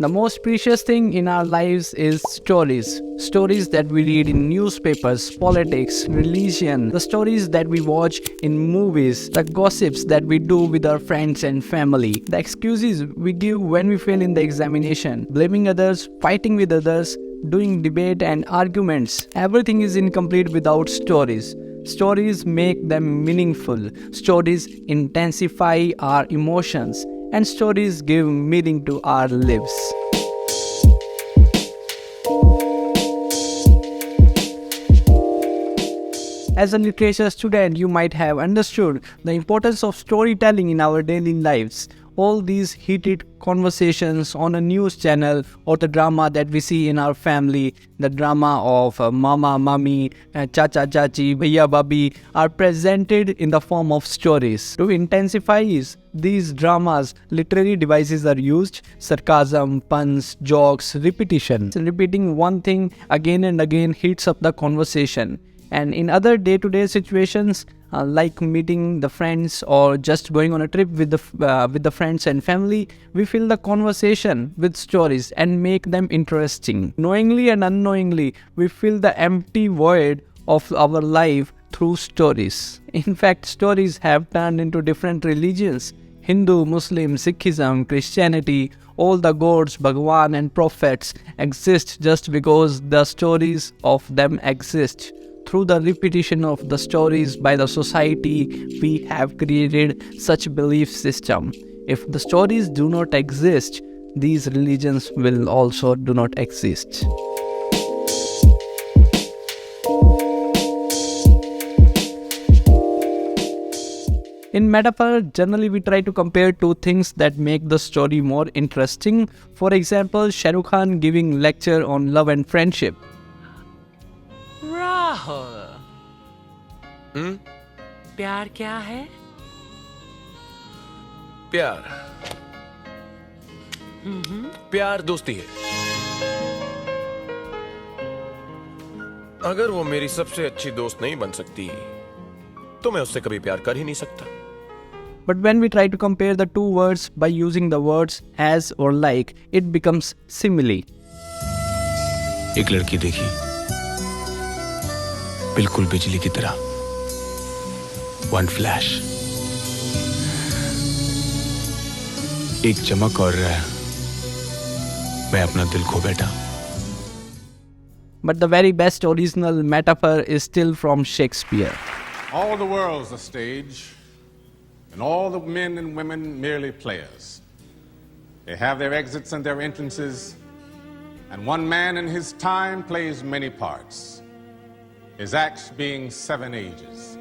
The most precious thing in our lives is stories. Stories that we read in newspapers, politics, religion, the stories that we watch in movies, the gossips that we do with our friends and family, the excuses we give when we fail in the examination, blaming others, fighting with others, doing debate and arguments. Everything is incomplete without stories. Stories make them meaningful. Stories intensify our emotions. And stories give meaning to our lives. As a literature student, you might have understood the importance of storytelling in our daily lives. All these heated conversations on a news channel or the drama that we see in our family, the drama of mama, mummy, chacha, chachi, bhaiya, babi are presented in the form of stories. To intensify these dramas, literary devices are used: sarcasm, puns, jokes, repetition. Repeating one thing again and again heats up the conversation. And in other day-to-day situations, like meeting the friends or just going on a trip with the friends and family, we fill the conversation with stories and make them interesting. Knowingly and unknowingly, we fill the empty void of our life through stories. In fact, stories have turned into different religions: Hindu, Muslim, Sikhism, Christianity. All the gods, Bhagwan and prophets exist just because the stories of them exist. Through the repetition of the stories by the society, we have created such a belief system. If the stories do not exist, these religions will also do not exist. In metaphor, generally we try to compare two things that make the story more interesting. For example, Shah Rukh Khan giving lecture on love and friendship. प्यार क्या है? प्यार दोस्ती है। अगर वो मेरी सबसे अच्छी दोस्त नहीं बन सकती तो मैं उससे कभी प्यार कर ही नहीं सकता। But when we try to compare the two words by using the words as or like, it becomes simile. एक लड़की देखी, बिल्कुल बिजली की तरह, वन फ्लैश, एक चमक और मैं अपना दिल खो बैठा. But the very best original metaphor is still from Shakespeare. All the world's a stage, and all the men and women merely players. They have their exits and their entrances, and one man in his time plays many parts, his acts being 7 ages.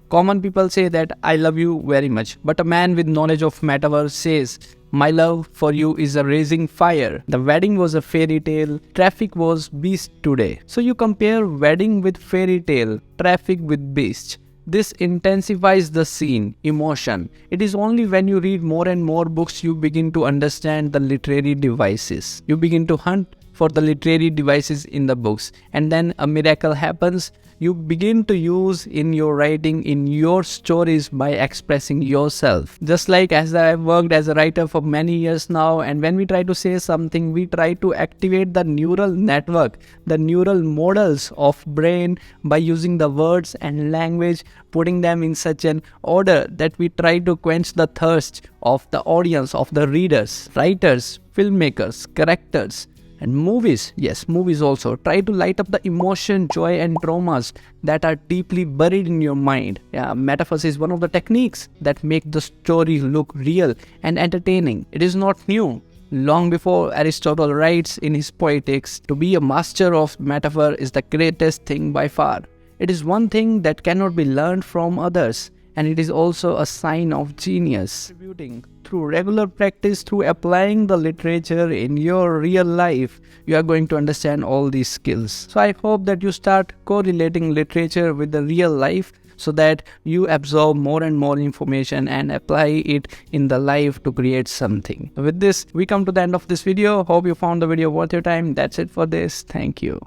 Common people say that I love you very much, but a man with knowledge of metaphor says, my love for you is a raging fire. The wedding was a fairy tale, traffic was beast today. So you compare wedding with fairy tale, traffic with beast. This intensifies the scene, emotion. It is only when you read more and more books you begin to understand the literary devices. You begin to hunt for the literary devices in the books, and then a miracle happens. You begin to use in your writing, in your stories, by expressing yourself. Just like as I have worked as a writer for many years now, and when we try to say something, we try to activate the neural network, the neural models of brain by using the words and language, putting them in such an order that we try to quench the thirst of the audience, of the readers, writers, filmmakers, characters. And movies, yes, movies also try to light up the emotion, joy and traumas that are deeply buried in your mind. Yeah, metaphors is one of the techniques that make the story look real and entertaining. It is not new. Long before Aristotle writes in his Poetics, to be a master of metaphor is the greatest thing by far. It is one thing that cannot be learned from others, and it is also a sign of genius. Through regular practice, through applying the literature in your real life, you are going to understand all these skills. So I hope that you start correlating literature with the real life so that you absorb more and more information and apply it in the life to create something. With this, we come to the end of this video. Hope you found the video worth your time. That's it for this. Thank you.